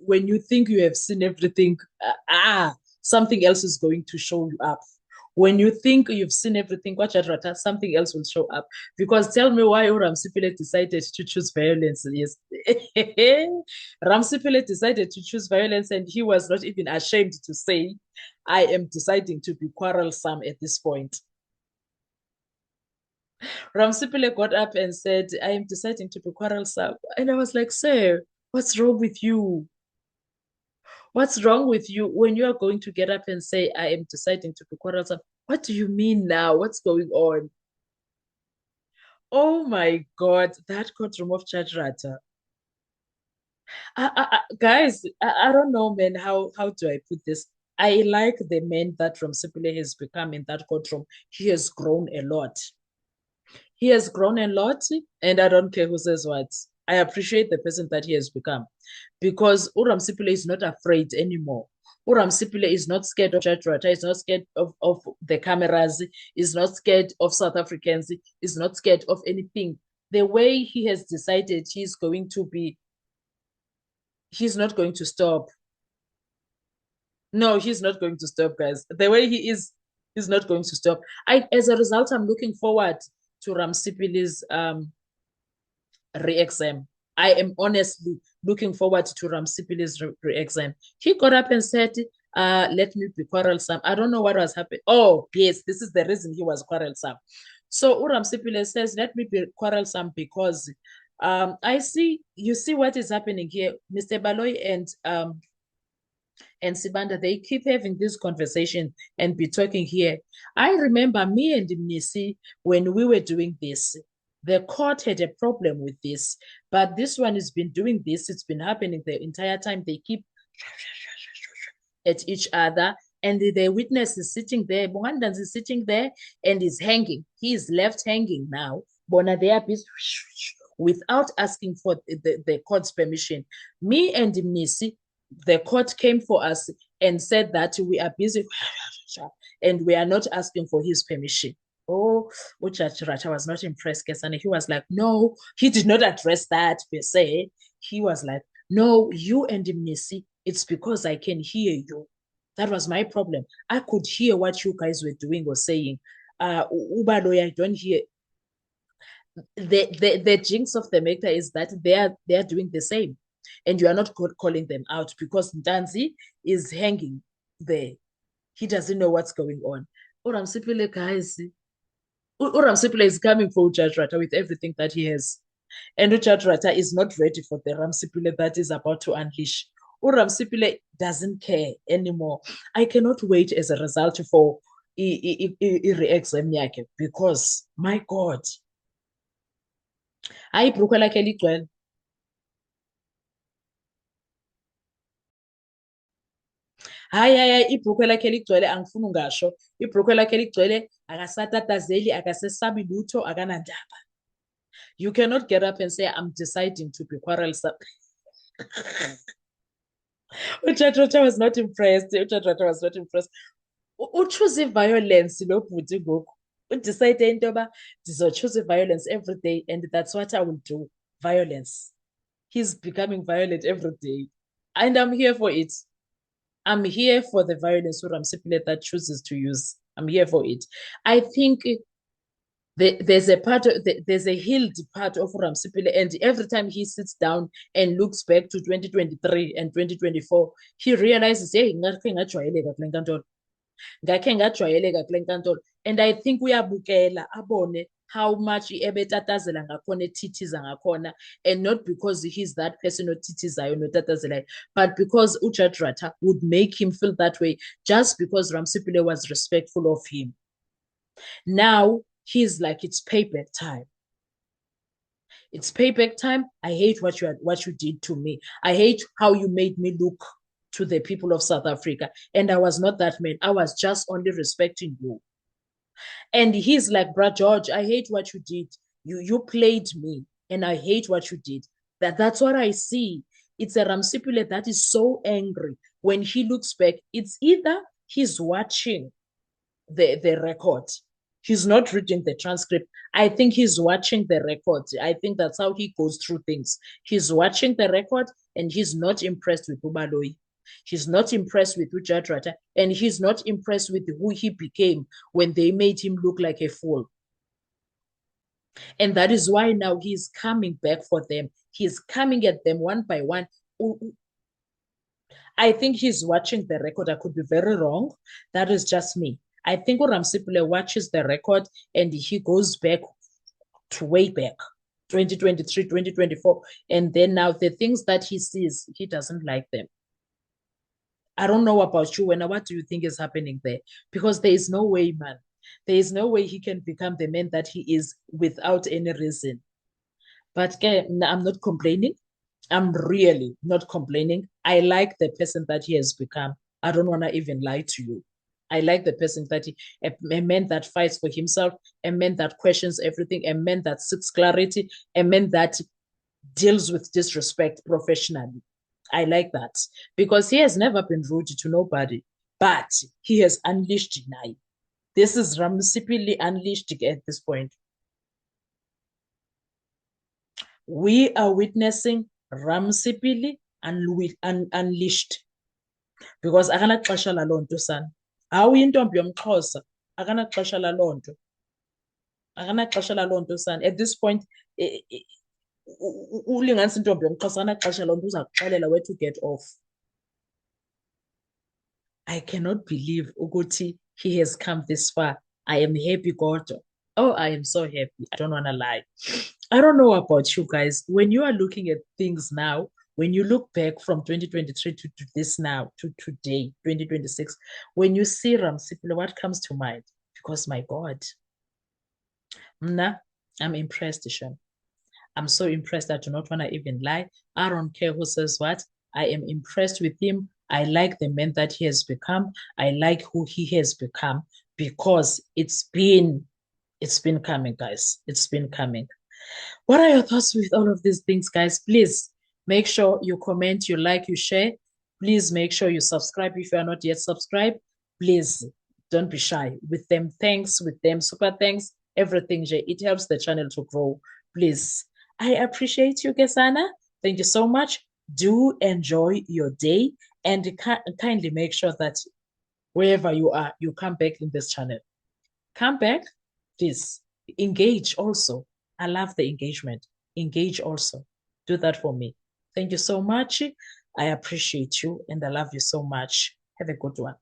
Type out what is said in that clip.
when you think you have seen everything, something else is going to show you up. When you think you've seen everything, something else will show up. Because tell me why Ramsipile decided to choose violence. Yes. Ramsipile decided to choose violence, and he was not even ashamed to say, I am deciding to be quarrelsome at this point. Ramsipile got up and said, I am deciding to be quarrelsome. And I was like, sir, what's wrong with you? What's wrong with you when you are going to get up and say, I am deciding to be quarrelsome? What do you mean now? What's going on? Oh my God, that courtroom of Judge Rata. Guys, I don't know, man. How do I put this? I like the man that Ramsipile has become in that courtroom. He has grown a lot. He has grown a lot, and I don't care who says what. I appreciate the person that he has become because Uram Sipile is not afraid anymore. Uram Sipile is not scared of Judge Rata, is not scared of the cameras, is not scared of South Africans, is not scared of anything. The way he has decided he's not going to stop. No, he's not going to stop, guys. The way he is, he's not going to stop. As a result, I'm looking forward to Ramsipile's re-exam. I am honestly looking forward to Ramsipile's re-exam. He got up and said, let me be quarrelsome. I don't know what was happening. Oh, yes, this is the reason he was quarrelsome. So Ramsipile says, let me be quarrelsome because you see what is happening here. Mr. Baloy and Sibanda, they keep having this conversation and be talking here. I remember me and Mnisi, when we were doing this, the court had a problem with this, but this one has been doing this. It's been happening the entire time. They keep at each other, and the witness is sitting there. Mohandas is sitting there and is hanging. He is left hanging now. Bona, they are busy without asking for the court's permission. Me and Mnisi, the court came for us and said that we are busy and we are not asking for his permission. Oh, Judge Rata was not impressed, and he was like, no, he did not address that per se. He was like, no, you and Mnisi, it's because I can hear you. That was my problem. I could hear what you guys were doing or saying. Ubaloy, I don't hear. The jinx of the matter is that they are doing the same, and you are not calling them out because Ntanzi is hanging there. He doesn't know what's going on. Uramsipile, guys, Uramsipile is coming for Judge Rata with everything that he has. And Judge Rata is not ready for the Ramsipile that is about to unleash. Uramsipile doesn't care anymore. I cannot wait as a result for i-re-exam yakhe because, my God, hayi ibhrukhwe lakhe ligcwele. Hayi ibhrukhwe lakhe ligcwele angifuni ungasho. Ibhrukhwe lakhe ligcwele akasatatazeli, akasesabi lutho, akanandaba. You cannot get up and say, I'm deciding to be quarrelsome. Ujatrata was not impressed. Ujatrata was not impressed. Uchoose violence lo bhuti ngoku. Udecide into yoba ndizochoose violence every day and that's what I will do. Violence. He's becoming violent every day. And I'm here for it. I'm here for the violence Ramsipile that chooses to use. I'm here for it. I think there's a healed part of Ramsipile, and every time he sits down and looks back to 2023 and 2024, he realizes, hey, and I think uyabukela abone how much ebetatazela ngakhona ethithiza ngakhona, and not because he's that person othithizayo notatazelayo, but because uJudge Rata would make him feel that way just because Ramsipile was respectful of him. Now he's like, it's payback time. It's payback time. I hate what you did to me. I hate how you made me look to the people of South Africa. And I was not that man. I was just only respecting you. And he's like, Brad George, I hate what you did. You played me, and I hate what you did. That's what I see. It's a Ramsipile that is so angry. When he looks back, it's either he's watching the record He's not reading the transcript. I think he's watching the record. I think that's how he goes through things. He's watching the record and he's not impressed with Ubaloyi. He's not impressed with Ujadrata, and he's not impressed with who he became when they made him look like a fool. And that is why now he's coming back for them. He's coming at them one by one. I think he's watching the record. I could be very wrong. That is just me. I think Ramsipule watches the record and he goes back to way back, 2023, 2024. And then now the things that he sees, he doesn't like them. I don't know about you, Wena. What do you think is happening there? Because there is no way, man. There is no way he can become the man that he is without any reason. But I'm not complaining. I'm really not complaining. I like the person that he has become. I don't want to even lie to you. I like the person that a man that fights for himself, a man that questions everything, a man that seeks clarity, a man that deals with disrespect professionally. I like that because he has never been rude to nobody, but he has unleashed Nai. This is Ramsipili unleashed at this point. We are witnessing Ramsipili unleashed because akanaxesha laloo nto sana. Awuyintombi yomXhosa, akanaxesha laloo nto. Akanaxesha laloo nto sana. At this point, ulinganisa intombi yomXhosa akanaxesha loo nto uza kuxelela where to get off. I cannot believe ukuthi he has come this far. I am happy, God. Oh, I am so happy. I don't want to lie. I don't know about you guys. When you are looking at things now, when you look back from 2023 to this now, to today, 2026, when you see Ramsipule, what comes to mind? Because my God, I'm impressed, Ishan. I'm so impressed. I do not want to even lie. I don't care who says what. I am impressed with him. I like the man that he has become. I like who he has become because it's been coming, guys. It's been coming. What are your thoughts with all of these things, guys? Please make sure you comment, you like, you share. Please make sure you subscribe if you are not yet subscribed. Please don't be shy with them. Thanks, with them. Super thanks. Everything. It helps the channel to grow. Please. I appreciate you, Gesana. Thank you so much. Do enjoy your day and kindly make sure that wherever you are, you come back in this channel. Come back, please. Engage also. I love the engagement. Engage also. Do that for me. Thank you so much. I appreciate you and I love you so much. Have a good one.